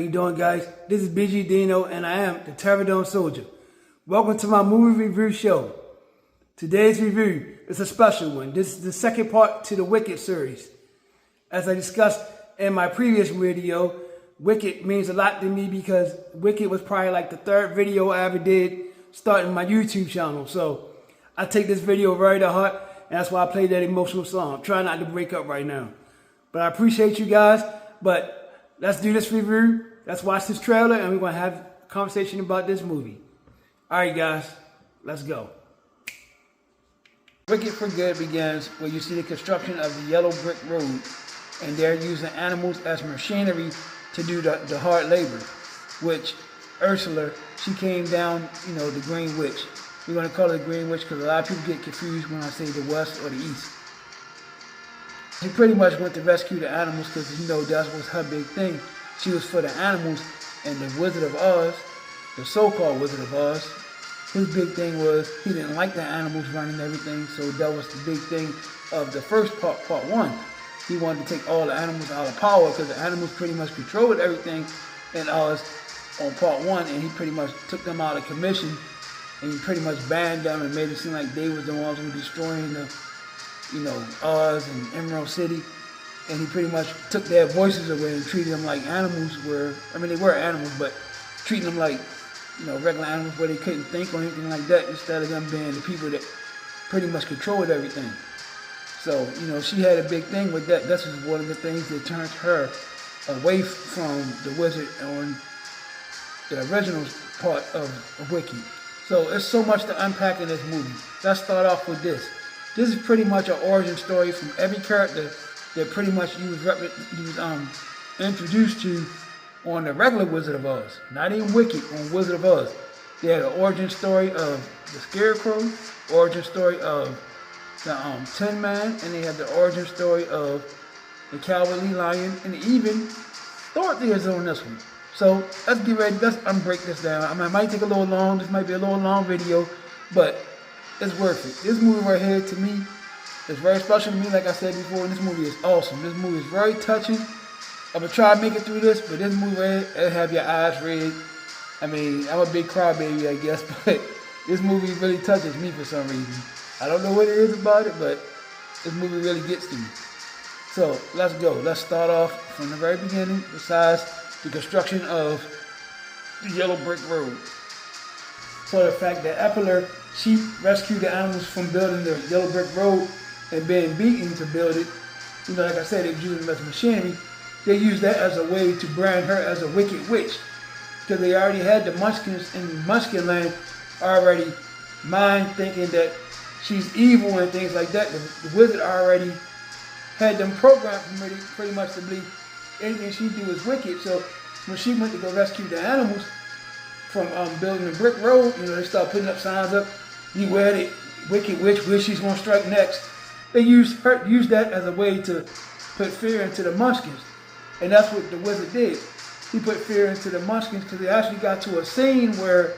you doing, guys? This is BG Dino, and I am the Terradome Soldier. Welcome to my movie review show. Today's review is a special one. This is the second part to the Wicked series. As I discussed in my previous video, Wicked means a lot to me because Wicked was probably like the third video I ever did starting my YouTube channel. So I take this video very to heart, and that's why I played that emotional song. I'm trying not to break up right now. But I appreciate you guys. But let's do this review. Let's watch this trailer, and we're going to have a conversation about this movie. All right, guys, let's go. Wicked for Good begins where you see the construction of the yellow brick road, and they're using animals as machinery to do the hard labor, which Ursula, she came down, the Green Witch. We're going to call her the Green Witch because a lot of people get confused when I say the West or the East. She pretty much went to rescue the animals because, that was her big thing. She was for the animals, and the Wizard of Oz, the so-called Wizard of Oz, his big thing was he didn't like the animals running everything, so that was the big thing of the first part one. He wanted to take all the animals out of power because the animals pretty much controlled everything in Oz on part one, and he pretty much took them out of commission, and he pretty much banned them and made it seem like they were the ones who were destroying the Oz and Emerald City, and he pretty much took their voices away and treated them like animals were, they were animals, but treating them like, regular animals where they couldn't think or anything like that, instead of them being the people that pretty much controlled everything. So, she had a big thing with that. This was one of the things that turned her away from the wizard on the original part of Wicked. So, there's so much to unpack in this movie. Let's start off with this. This is pretty much an origin story from every character that pretty much you was introduced to on the regular Wizard of Oz. Not even Wicked, on Wizard of Oz. They had an origin story of the Scarecrow, origin story of the Tin Man, and they had the origin story of the Cowardly Lion, and even Dorothy is on this one. So let's get ready, let's unbreak this down. It might take a little long, this might be a little long video, but it's worth it. This movie right here, to me, is very special to me. Like I said before, this movie is awesome. This movie is very touching. I'm going to try to make it through this, but this movie right here, it'll have your eyes red. I'm a big crybaby, I guess, but this movie really touches me for some reason. I don't know what it is about it, but this movie really gets to me. So, let's go. Let's start off from the very beginning, besides the construction of the yellow brick road. So the fact that Epler, she rescued the animals from building the yellow brick road and being beaten to build it. Like I said, they were using them as machinery. They used that as a way to brand her as a wicked witch. Because they already had the Munchkins in Munchkin land already mind thinking that she's evil and things like that. The wizard already had them programmed pretty much to believe anything she do is wicked. So when she went to go rescue the animals from building the brick road, they start putting up signs up, beware the wicked witch, where she's gonna strike next. They used that as a way to put fear into the Munchkins. And that's what the wizard did. He put fear into the Munchkins because they actually got to a scene where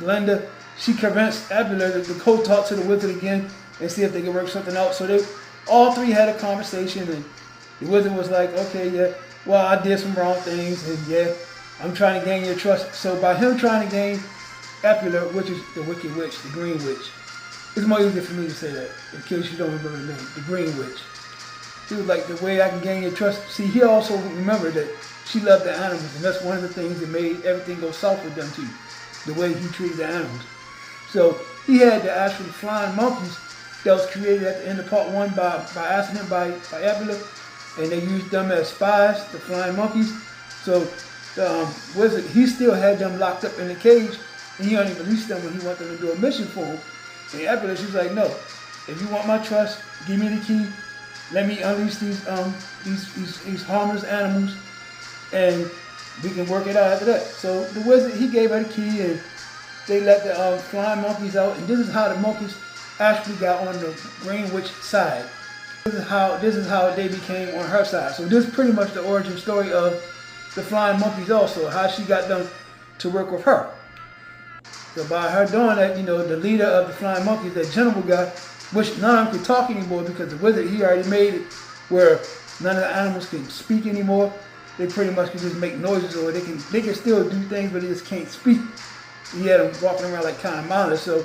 Glenda, she convinced Abelard to go talk to the wizard again and see if they could work something out. So they all three had a conversation, and the wizard was like, okay, yeah, well, I did some wrong things, and yeah, I'm trying to gain your trust. So by him trying to gain Epler, which is the Wicked Witch, the Green Witch, it's more easier for me to say that, in case you don't remember the name, the Green Witch. He was like, the way I can gain your trust. See, he also remembered that she loved the animals, and that's one of the things that made everything go south with them too, the way he treated the animals. So he had the actual flying monkeys that was created at the end of part one by accident by Epler, and they used them as spies, the flying monkeys. So the wizard, he still had them locked up in the cage, and he only released them when he wanted them to do a mission for him. And Epler, she was like, no, if you want my trust, give me the key. Let me unleash these harmless animals, and we can work it out after that. So the wizard, he gave her the key, and they let the flying monkeys out. And this is how the monkeys actually got on the Green Witch side. This is how they became on her side. So this is pretty much the origin story of the flying monkeys also, how she got them to work with her. So by her doing that, the leader of the flying monkeys, that general guy, which none of them could talk anymore because the wizard, he already made it where none of the animals can speak anymore. they pretty much can just make noises, or they can still do things, but they just can't speak. He had them walking around like kind of monitors. So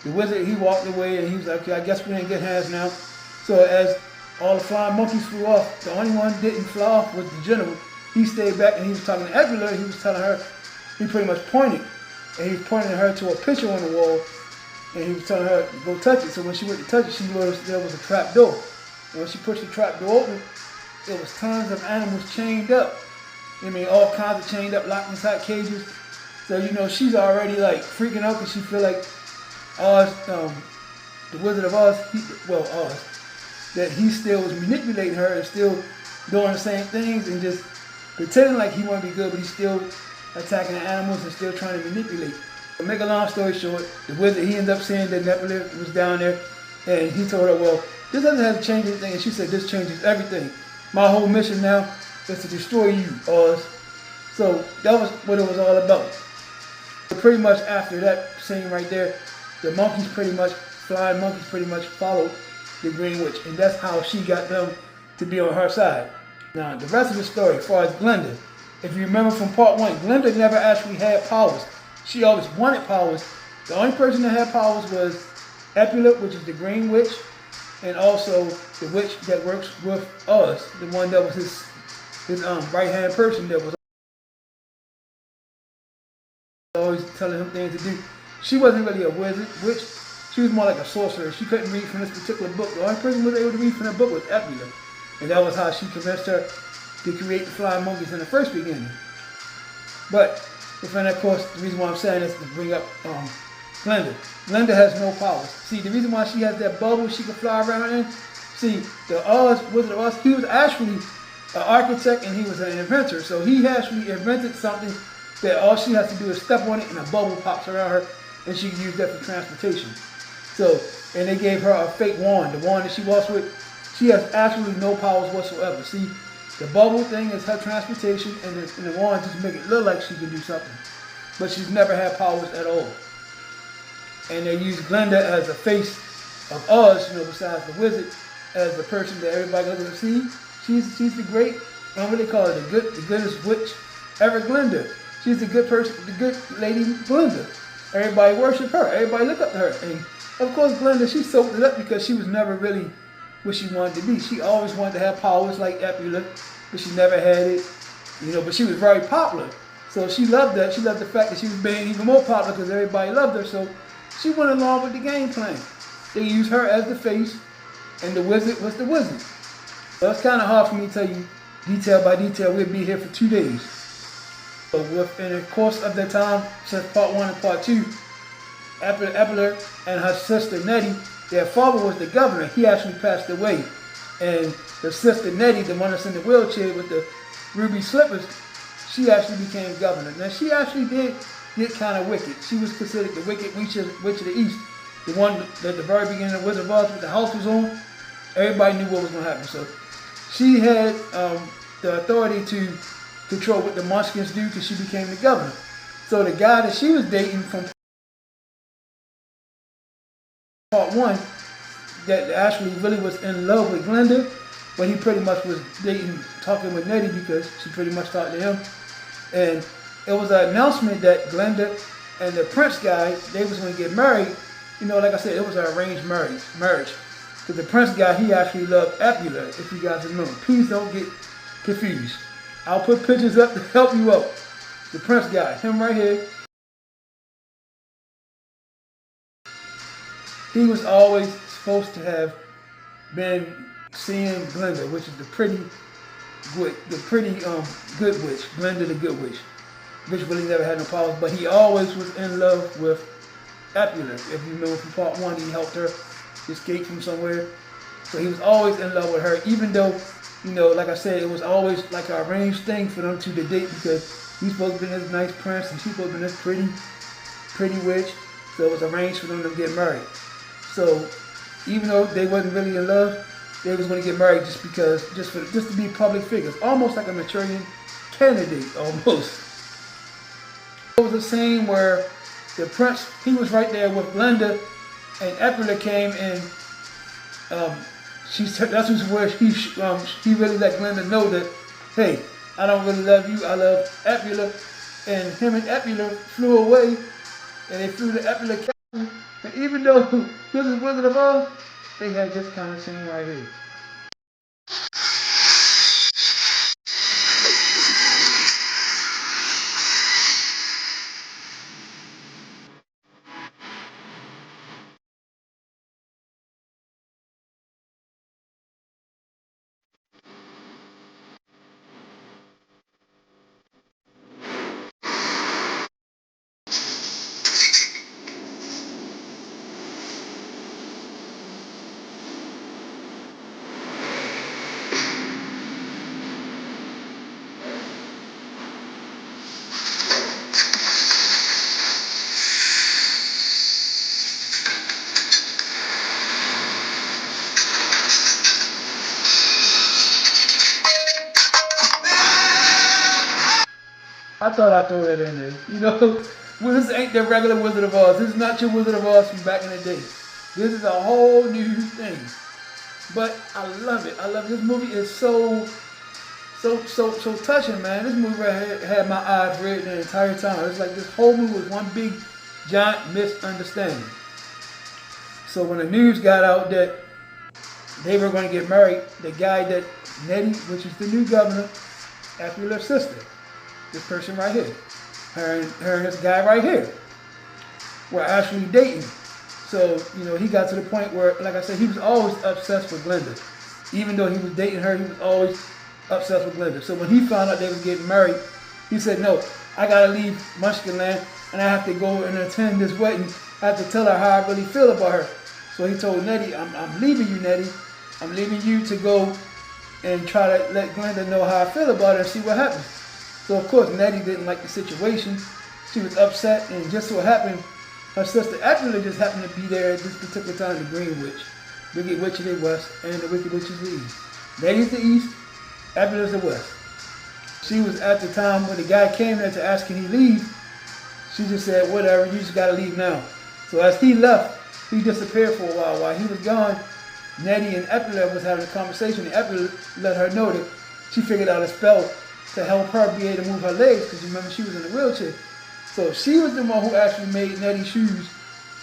the wizard, he walked away and he was like, okay, I guess we didn't get hands now. So as all the flying monkeys flew off, the only one didn't fly off was the general. He stayed back and he was talking to Ebula. He was telling her, he pretty much pointed, and he was pointing her to a picture on the wall, and he was telling her to go touch it. So when she went to touch it, she noticed there was a trap door. And when she pushed the trap door open, there was tons of animals chained up. I mean, all kinds of chained up, locked inside cages. So, you know, she's already like freaking out because she feel like Oz, the Wizard of Oz, Oz, that he still was manipulating her and still doing the same things and just pretending like he want to be good, but he's still attacking the animals and still trying to manipulate. To make a long story short, the wizard, he ended up saying that Nephilim was down there, and he told her, well, this doesn't have to change anything, and she said, this changes everything. My whole mission now is to destroy you, Oz. So that was what it was all about. But pretty much after that scene right there, the monkeys flying monkeys pretty much followed the Green Witch, and that's how she got them to be on her side. Now, the rest of the story, as far as Glenda, if you remember from part 1, Glenda never actually had powers. She always wanted powers. The only person that had powers was Epula, which is the Green Witch, and also the witch that works with Oz, the one that was his right-hand person that was always telling him things to do. She wasn't really a witch. She was more like a sorcerer. She couldn't read from this particular book. The only person who was able to read from that book was Epula. And that was how she convinced her to create the flying monkeys in the first beginning. But, of course, the reason why I'm saying this is to bring up Glenda. Glenda has no powers. See, the reason why she has that bubble she can fly around in, see, the Oz, Wizard of Oz, he was actually an architect and he was an inventor. So he actually invented something that all she has to do is step on it and a bubble pops around her and she can use that for transportation. So, and they gave her a fake wand. The wand that she walks with, she has absolutely no powers whatsoever. See, the bubble thing is her transportation, and the wand just make it look like she can do something. But she's never had powers at all. And they use Glenda as a face of Oz, you know, besides the wizard, as the person that everybody goes to see. She's the great, what do they call her, the goodest witch ever, Glenda. She's the good person, the good lady Glenda. Everybody worship her. Everybody look up to her. And of course, Glenda, she soaked it up because she was never really what she wanted to be. She always wanted to have powers like Epula, but she never had it. You know, but she was very popular. So she loved that. She loved the fact that she was being even more popular because everybody loved her. So she went along with the game plan. They used her as the face, and the wizard was the wizard. So it's kind of hard for me to tell you detail by detail. We'll be here for 2 days. So in the course of the time, since part 1 and part 2, Epula and her sister Nettie, their father was the governor. He actually passed away. And the sister Nettie, the one that's in the wheelchair with the ruby slippers, she actually became governor. Now she actually did get kind of wicked. She was considered the wicked witch of the East. The one at the very beginning of Wizard of Oz with the house was on. Everybody knew what was going to happen. So she had the authority to control what the Munchkins do because she became the governor. So the guy that she was dating from part 1 that actually really was in love with Glenda, but he pretty much was talking with Nettie because she pretty much talked to him. And it was an announcement that Glenda and the prince guy, they was going to get married. You know, like I said, it was an arranged marriage. Because the prince guy, he actually loved Epula, if you guys remember. Please don't get confused. I'll put pictures up to help you out. The prince guy, him right here. He was always supposed to have been seeing Glenda, which is the pretty good witch, Glenda the good witch, which really never had no powers, but he always was in love with Epula. If you remember from part 1, he helped her escape from somewhere. So he was always in love with her, even though, you know, like I said, it was always like an arranged thing for them to date because he's supposed to be this nice prince and she's supposed to be this pretty witch. So it was arranged for them to get married. So even though they wasn't really in love, they was going to get married just to be public figures, almost like a Manchurian candidate, almost. It was a scene where the prince, he was right there with Glenda, and Epula came and that's where he really let Glenda know that, hey, I don't really love you, I love Epula. And him and Epula flew away, and they flew to Epula Castle. And even though this is Wizard of Oz, they had this kind of scene right here. I thought I'd throw that in there. You know, well, this ain't the regular Wizard of Oz. This is not your Wizard of Oz from back in the day. This is a whole new thing. But I love it. I love it. This movie is so touching, man. This movie right here had my eyes red the entire time. It's like this whole movie was one big, giant misunderstanding. So when the news got out that they were going to get married, the guy that Nettie, which is the new governor, actually her sister, this person right here, her and this guy right here, were actually dating. So, you know, he got to the point where, like I said, he was always obsessed with Glenda. Even though he was dating her, he was always obsessed with Glenda. So when he found out they was getting married, he said, no, I gotta leave Munchkinland and I have to go and attend this wedding. I have to tell her how I really feel about her. So he told Nettie, I'm leaving you, Nettie. I'm leaving you to go and try to let Glenda know how I feel about her and see what happens. So of course Nettie didn't like the situation. She was upset, and just so happened her sister Epula just happened to be there at this particular time, the Green Witch. Wicked Witch is the West and the Wicked Witch is the East. Nettie's the East, Epula's the West. She was at the time when the guy came there to ask can he leave, she just said, whatever, you just gotta leave now. So as he left, he disappeared for a while. While he was gone, Nettie and Epula was having a conversation, and Epula let her know that she figured out a spell to help her be able to move her legs, because remember she was in a wheelchair. So she was the one who actually made Nettie's shoes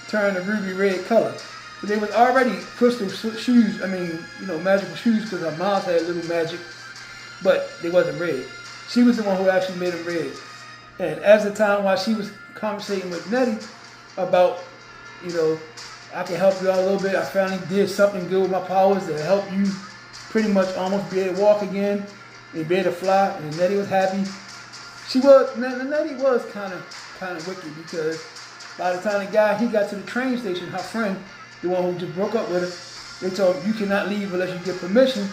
turn a ruby red color. But they was already crystal shoes, magical shoes, because her mom had a little magic, but they wasn't red. She was the one who actually made them red. And as the time while she was conversating with Nettie about, I can help you out a little bit. I finally did something good with my powers to help you pretty much almost be able to walk again and be able to fly. And Nettie was happy. Nettie was kind of wicked, because by the time the guy, he got to the train station, her friend, the one who just broke up with her, they told her, you cannot leave unless you get permission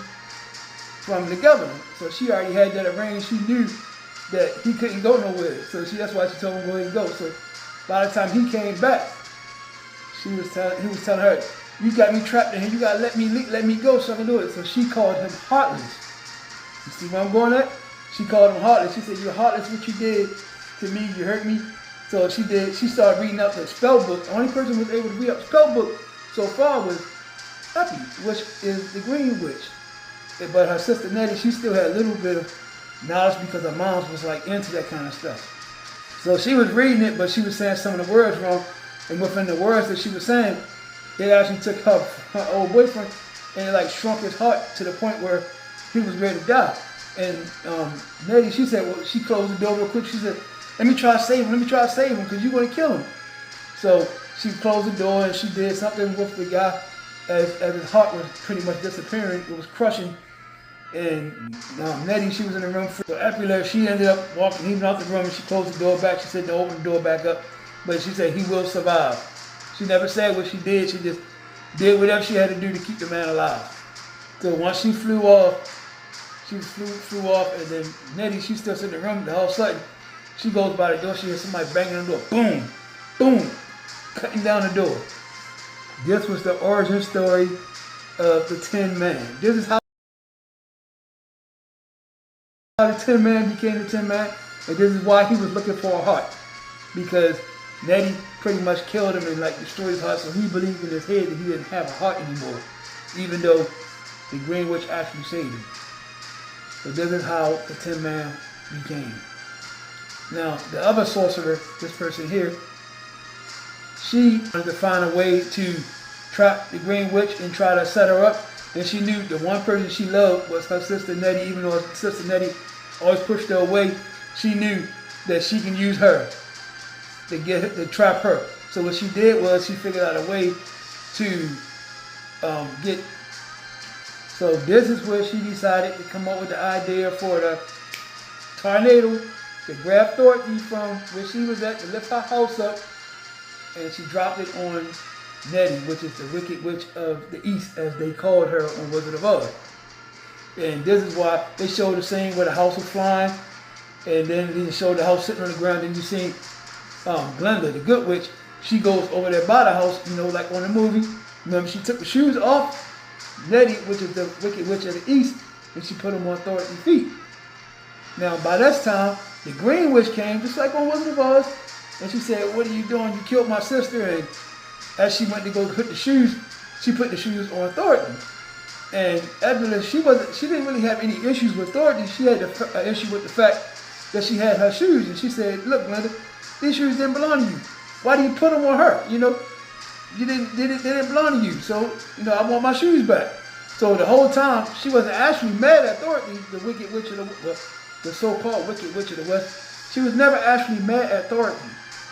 from the governor. So she already had that arranged. She knew that he couldn't go nowhere. So that's why she told him go ahead and go. So by the time he came back, he was telling her, you got me trapped in here. You gotta let me go so I can do it. So she called him heartless. You see where I'm going at? She called him heartless. She said, you're heartless what you did to me. You hurt me. So she started reading up the spell book. The only person who was able to read up the spell book so far was Eppy, which is the Green Witch. But her sister Nettie, she still had a little bit of knowledge because her mom was like into that kind of stuff. So she was reading it, but she was saying some of the words wrong. And within the words that she was saying, it actually took her old boyfriend and it like shrunk his heart to the point where he was ready to die. And Nettie, she said, well, she closed the door real quick. She said, let me try to save him, because you're going to kill him. So she closed the door and she did something with the guy as his heart was pretty much disappearing. It was crushing. And Nettie, she was in the room. So Epula, she ended up walking even out the room, and she closed the door back. She said to open the door back up. But she said he will survive. She never said what she did. She just did whatever she had to do to keep the man alive. So once she flew off, and then Nettie, she's still sitting in the room, and all of a sudden, she goes by the door, she hears somebody banging on the door. Boom, boom, cutting down the door. This was the origin story of the Tin Man. This is how the Tin Man became the Tin Man, and this is why he was looking for a heart. Because Nettie pretty much killed him and like destroyed his heart, so he believed in his head that he didn't have a heart anymore, even though the Green Witch actually saved him. So this is how the Tin Man became. Now, the other sorcerer, this person here, she wanted to find a way to trap the Green Witch and try to set her up. Then she knew the one person she loved was her sister Nettie, even though her sister Nettie always pushed her away. She knew that she can use her to trap her. So what she did was she figured out a way to get. So this is where she decided to come up with the idea for the tornado to grab Dorothy from where she was at to lift her house up, and she dropped it on Nettie, which is the Wicked Witch of the East, as they called her on Wizard of Oz. And this is why they showed the scene where the house was flying, and then they showed the house sitting on the ground. Then you see Glenda, the Good Witch, she goes over there by the house, you know, like on the movie. Remember, she took the shoes off Nettie, which is the Wicked Witch of the East, and she put them on Dorothy's feet. Now, by this time, the Green Witch came, just like on Wizard of Oz, and she said, "What are you doing? You killed my sister." And as she went to go put the shoes, she put the shoes on Dorothy. And after she didn't really have any issues with Dorothy. She had an issue with the fact that she had her shoes, and she said, "Look, Glenda, these shoes didn't belong to you. Why do you put them on her? You know, they didn't belong to you. So, you know, I want my shoes back." So the whole time, she wasn't actually mad at Dorothy, the Wicked Witch of the so-called Wicked Witch of the West. She was never actually mad at Dorothy.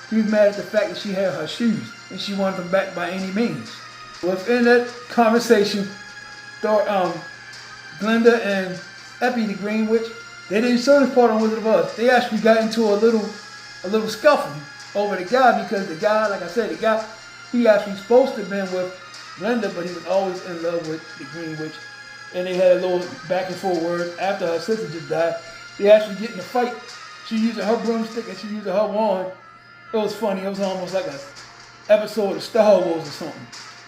She was mad at the fact that she had her shoes, and she wanted them back by any means. Within that conversation, Glenda and Eppie, the Green Witch, they didn't show this part on Wizard of Oz. They actually got into a little scuffle over the guy, because the guy, like I said, he actually supposed to have been with Glenda, but he was always in love with the Green Witch. And they had a little back and forth word after her sister just died. They actually get in a fight. She using her broomstick and she using her wand. It was funny. It was almost like an episode of Star Wars or something.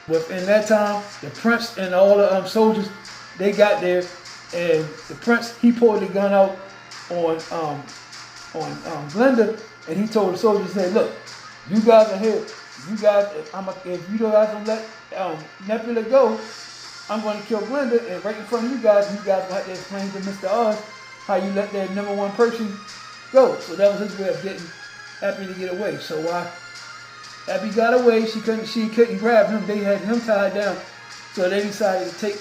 But in that time, the prince and all the soldiers, they got there, and the prince, he pulled the gun out on Glenda, and he told the soldiers, he said, "Look, you guys are here. You guys, if you guys don't let Nebula go, I'm going to kill Glenda, and right in front of you guys will have to explain to Mr. Oz how you let that number one person go." So that was his way of getting Eppie to get away. So while Eppie got away, she couldn't grab him. They had him tied down. So they decided to take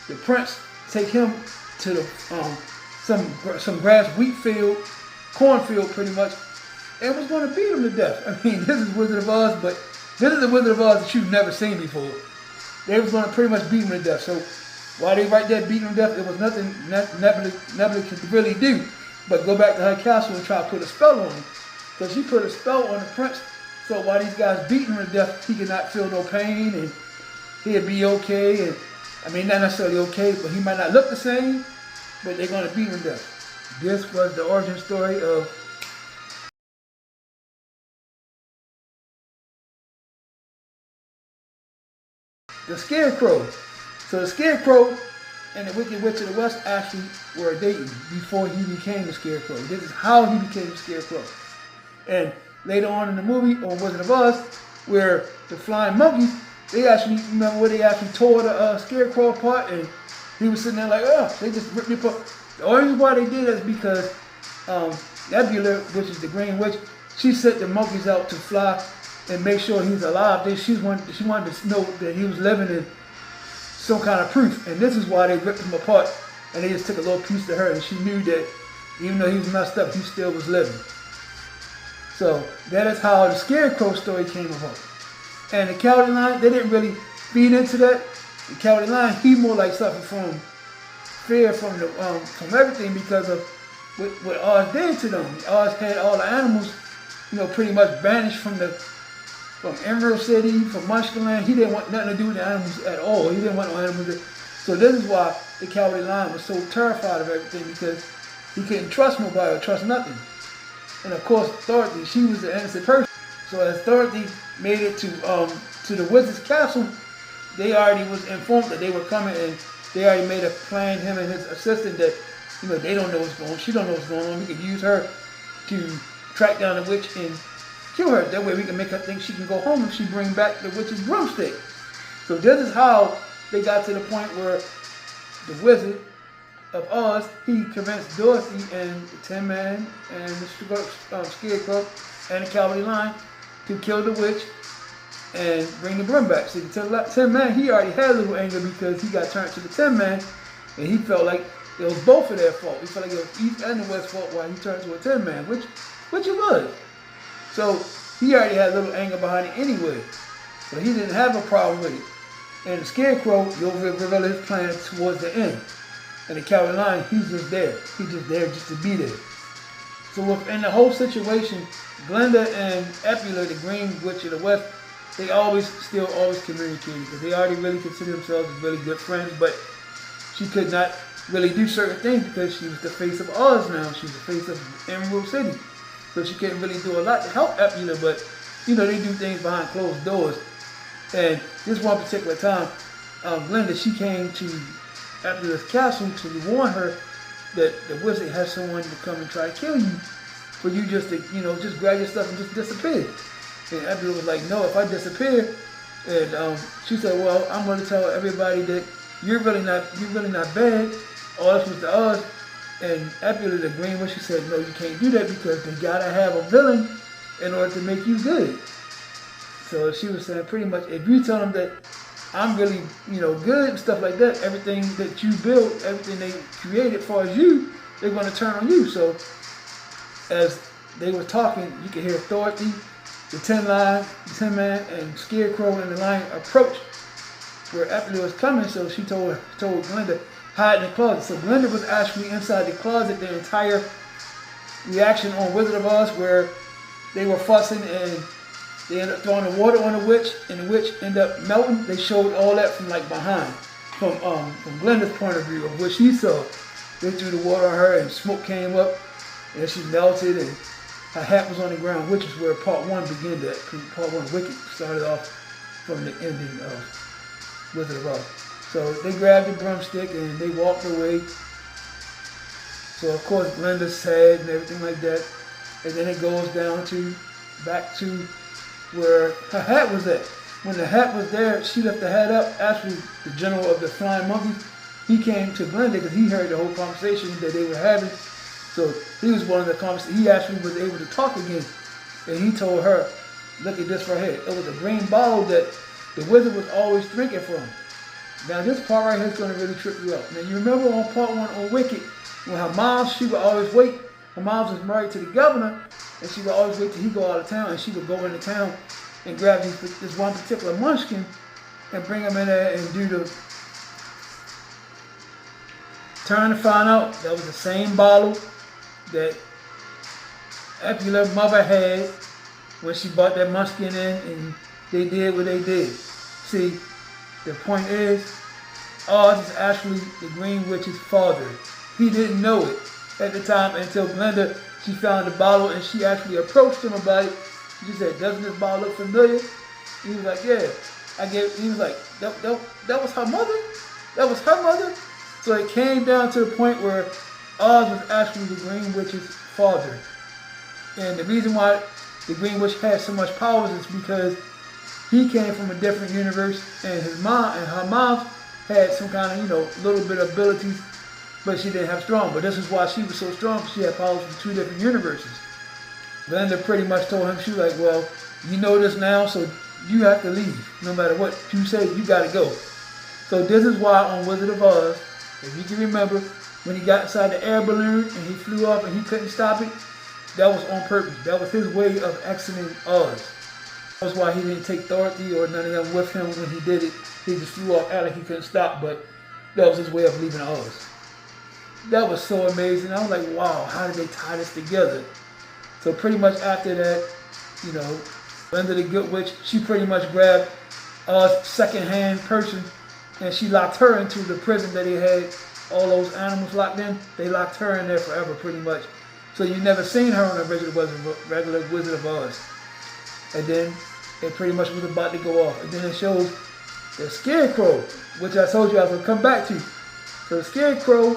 the prince, take him to the some grass wheat field, cornfield pretty much, and was going to beat him to death. I mean, this is Wizard of Oz, but this is the Wizard of Oz that you've never seen before. They was going to pretty much beat him to death. So while they right there beating him to death, there was nothing Nebula could really do but go back to her castle and try to put a spell on him. So she put a spell on the prince, so while these guys beating him to death, he could not feel no pain, and he'd be okay. And I mean, not necessarily okay, but he might not look the same, but they're going to beat him to death. This was the origin story of the Scarecrow. So the Scarecrow and the Wicked Witch of the West actually were dating before he became the Scarecrow. This is how he became the Scarecrow. And later on in the movie, on Wizard of Oz, where the flying monkeys, they actually, remember where they actually tore the Scarecrow apart, and he was sitting there like, oh, they just ripped it apart. The only reason why they did that is because Nebula, which is the Green Witch, she sent the monkeys out to fly and make sure he's alive. She wanted to know that he was living in some kind of proof. And this is why they ripped him apart, and they just took a little piece to her, and she knew that even though he was messed up, he still was living. So that is how the Scarecrow story came about. And the Cowardly Lion, they didn't really feed into that. The Cowardly Lion, he more like suffered from fear from everything because of what Oz did to them. Oz had all the animals, pretty much banished from Emerald City, from Munchkinland. He didn't want nothing to do with the animals at all. He didn't want no animals. So this is why the Cowardly Lion was so terrified of everything, because he couldn't trust nobody or trust nothing. And of course, Dorothy, she was the innocent person. So as Dorothy made it to the wizard's castle, they already was informed that they were coming, and they already made a plan, him and his assistant, that they don't know what's going on. She don't know what's going on. We could use her to track down the witch and kill her. That way we can make her think she can go home if she bring back the witch's broomstick. So this is how they got to the point where the wizard of Oz, he convinced Dorothy and the Tin Man and the Scarecrow and the Cowardly Lion to kill the witch and bring the broom back. See, the Tin Man, he already had a little anger because he got turned to the Tin Man, and he felt like it was both of their fault. He felt like it was East and the West fault while he turned to a Tin Man, which it was. So he already had a little anger behind it anyway, but he didn't have a problem with it. And the Scarecrow, you'll reveal his plan towards the end. And the Cowardly Lion, he's just there. He's just there just to be there. So within the whole situation, Glinda and Epula, the Green Witch of the West, they always communicated because they already really consider themselves as really good friends, but she could not really do certain things because she was the face of Oz now. She was the face of Emerald City. So she couldn't really do a lot to help Epula, but they do things behind closed doors. And this one particular time, Glinda, she came to Epula's castle to warn her that the wizard has someone to come and try to kill you, for you just to, just grab your stuff and just disappear. And Epula was like, no, if I disappear, and she said, well, I'm going to tell everybody that you're really not bad. All this was to us. And Epula, the Green Witch, she said, no, you can't do that because they gotta have a villain in order to make you good. So she was saying pretty much, if you tell them that I'm really, good and stuff like that, everything that you built, everything they created as far as you, they're going to turn on you. So as they were talking, you could hear Dorothy, the Tin Man, and Scarecrow and the Lion approach where Epula was coming. So she told Glinda, hide in the closet. So Glinda was actually inside the closet the entire reaction on Wizard of Oz, where they were fussing and they ended up throwing the water on the witch, and the witch ended up melting. They showed all that from behind, from Glinda's point of view of what she saw. They threw the water on her, and smoke came up, and she melted, and her hat was on the ground, which is where part one began. That part one, Wicked, started off from the ending of Wizard of Oz. So they grabbed the broomstick and they walked away. So of course Glinda's sad and everything like that, and then it goes down to back to where her hat was at. When the hat was there, she left the hat up. Actually, the general of the Flying Monkeys, he came to Glinda because he heard the whole conversation that they were having. So he was one of the conversations. He actually was able to talk again. And he told her, look at this right here. It was a green bottle that the wizard was always drinking from. Now this part right here is going to really trip you up. Now you remember on part one on Wicked, when her mom, she would always wait. Her mom was married to the governor, and she would always wait till he go out of town, and she would go into town and grab this one particular munchkin and bring him in there and do the... Turn to find out that was the same bottle that Epula's mother had when she brought that munchkin in, and they did what they did. See, the point is, Oz is actually the Green Witch's father. He didn't know it at the time until Glinda, she found the bottle and she actually approached him about it. She said, doesn't this bottle look familiar? He was like, yeah. He was like, that was her mother? That was her mother? So it came down to the point where Oz was actually the Green Witch's father. And the reason why the Green Witch had so much powers is because he came from a different universe, and her mom had some kind of, little bit of abilities, but she didn't have strong. But this is why she was so strong, because she had powers from two different universes. Glinda pretty much told him, she was like, well, you know this now, so you have to leave. No matter what you say, you got to go. So this is why on Wizard of Oz, if you can remember, when he got inside the air balloon and he flew up and he couldn't stop it, that was on purpose. That was his way of exiting Oz. That's why he didn't take Dorothy or none of them with him when he did it. He just flew off out like he couldn't stop, but that was his way of leaving Oz. That was so amazing. I was like, wow, how did they tie this together? So pretty much after that, Glinda the Good Witch, she pretty much grabbed Oz's second-hand person and she locked her into the prison that he had all those animals locked in. They locked her in there forever, pretty much. So you never seen her on the regular Wizard of Oz. And then it pretty much was about to go off. And then it shows the Scarecrow, which I told you I was going to come back to. So the Scarecrow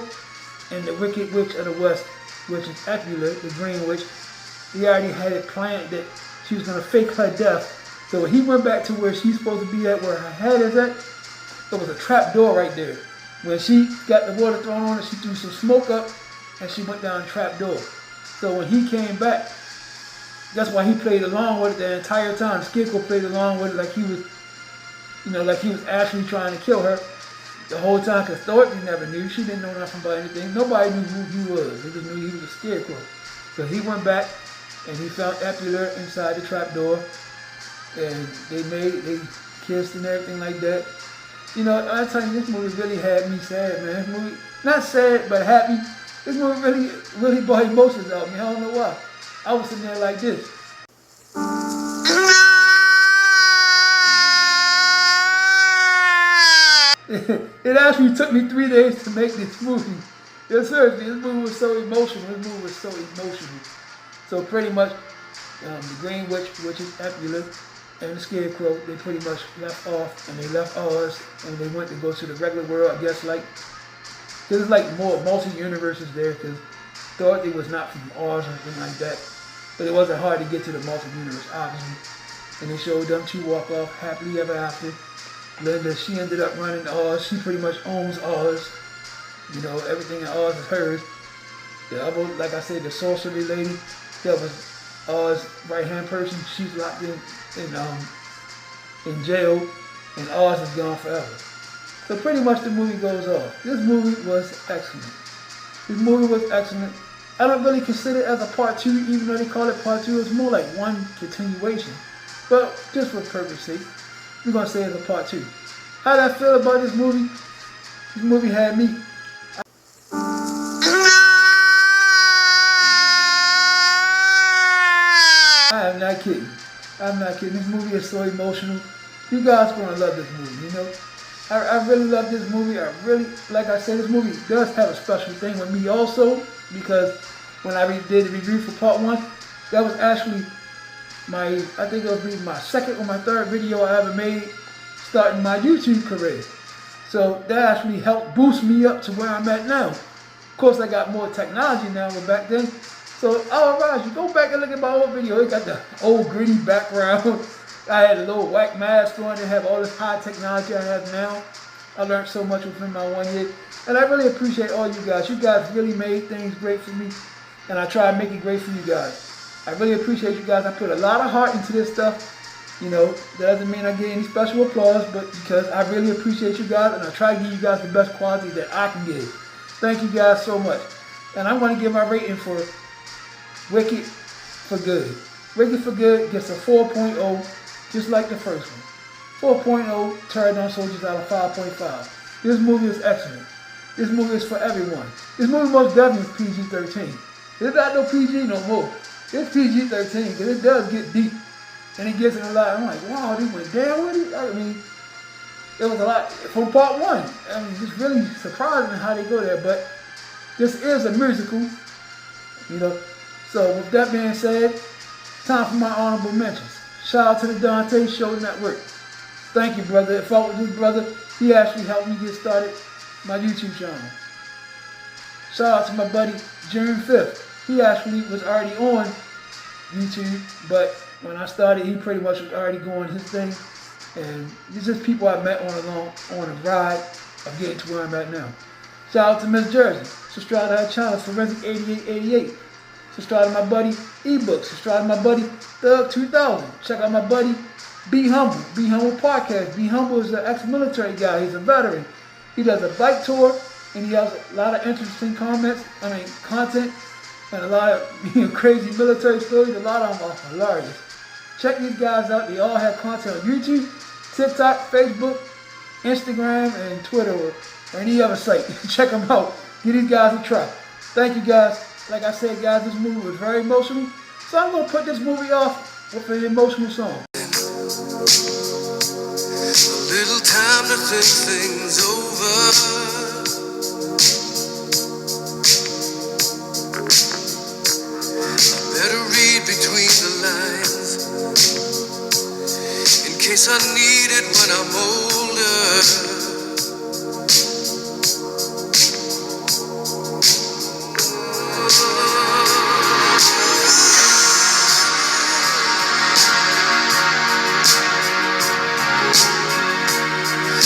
and the Wicked Witch of the West, which is Epula, the Green Witch, he already had it planned that she was going to fake her death. So when he went back to where she's supposed to be at, where her head is at, there was a trap door right there. When she got the water thrown on her, she threw some smoke up and she went down the trap door. So when he came back, that's why he played along with it the entire time. Scarecrow played along with it like he was, like he was actually trying to kill her the whole time, because Dorothy never knew. She didn't know nothing about anything. Nobody knew who he was. They just knew he was a Scarecrow. So he went back and he found Epuler inside the trap door, and they kissed and everything like that. I tell you, this movie really had me sad, man. This movie, not sad, but happy. This movie really brought emotions out of me. I don't know why. I was sitting there like this. It actually took me 3 days to make this movie. Yeah, seriously, this movie was so emotional. So pretty much, the Green Witch, which is Epuler, and the Scarecrow, they pretty much left off, and they left Oz, and they went to go to the regular world, I guess, because it's like more multi-universes there, because Dorothy was not from Oz or anything like that, but it wasn't hard to get to the multi-universe, obviously. And they showed them two walk off happily ever after. Linda, she ended up running Oz. She pretty much owns Oz. Everything in Oz is hers. The other, like I said, the sorcery lady, that was Oz's right-hand person. She's locked in jail, and Oz is gone forever. So pretty much the movie goes off. This movie was excellent. I don't really consider it as a part 2, even though they call it part 2. It's more like one continuation. But just for purpose sake, we're going to say it's a part 2. How did I feel about this movie? This movie had me. I'm not kidding. This movie is so emotional. You guys are going to love this movie, I really love this movie. Like I said, this movie does have a special thing with me also, because when I did the review for part 1, that was actually I think it was my second or my third video I ever made starting my YouTube career. So that actually helped boost me up to where I'm at now. Of course, I got more technology now than back then. So I'll advise you, go back and look at my old video. It got the old gritty background. I had a little white mask on. They have all this high technology I have now. I learned so much within my 1 year. And I really appreciate all you guys. You guys really made things great for me. And I try to make it great for you guys. I really appreciate you guys. I put a lot of heart into this stuff. That doesn't mean I get any special applause, but because I really appreciate you guys, and I try to give you guys the best quality that I can give. Thank you guys so much. And I'm going to give my rating for Wicked for Good. Wicked for Good gets a 4.0, just like the first one. 4.0 Pterodon Soldiers out of 5.5. This movie is excellent. This movie is for everyone. This movie most definitely is PG-13. It's not no PG no more. It's PG-13 because it does get deep. And it gets in a lot. I'm like, wow, they went down with it? I mean, it was a lot from part 1. I mean, it's really surprising how they go there. But this is a musical, So with that being said, time for my honorable mentions. Shout out to the Dante Show Network. Thank you, brother. If I was his brother, he actually helped me get started my YouTube channel. Shout out to my buddy June 5th. He actually was already on YouTube, but when I started, he pretty much was already going his thing. And these are just people I met on a ride of getting to where I'm at now. Shout out to Miss Jersey. Subscribe to her channel, Forensic 8888. Subscribe to my buddy eBooks. Subscribe to my buddy Thug 2000. Check out my buddy Be Humble. Be Humble Podcast. Be Humble is an ex-military guy. He's a veteran. He does a bike tour, and he has a lot of interesting content, and a lot of crazy military stories. A lot of them are hilarious. Check these guys out. They all have content on YouTube, TikTok, Facebook, Instagram, and Twitter, or any other site. Check them out. Give these guys a try. Thank you guys. Like I said, guys, this movie was very emotional. So I'm going to put this movie off with an emotional song. A little time to think things over. Better read between the lines in case I need it when I'm older.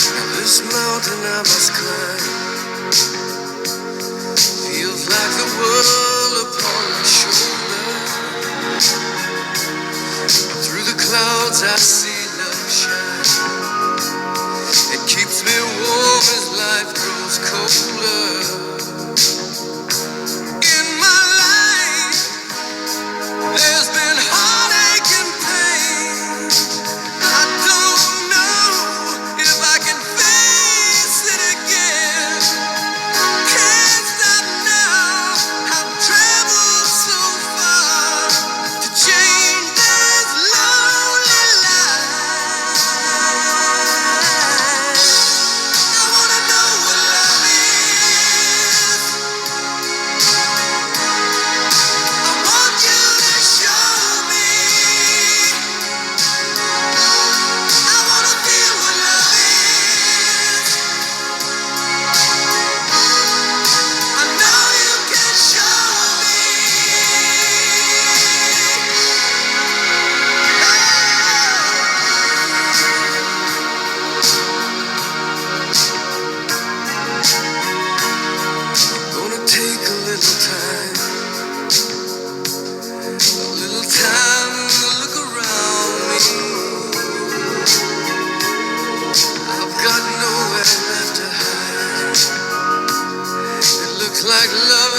Now this mountain I must climb I see love shine. It keeps me warm as life grows colder. In my life, there's been heartache and pain. I don't know if I can face it again. Can't stop now. I've traveled so far to change this lonely life. I wanna know what love is. I want you to show me. I wanna feel what love is. I know you can show me. Gonna take a little time to look around me. I've got nowhere left to hide. It looks like love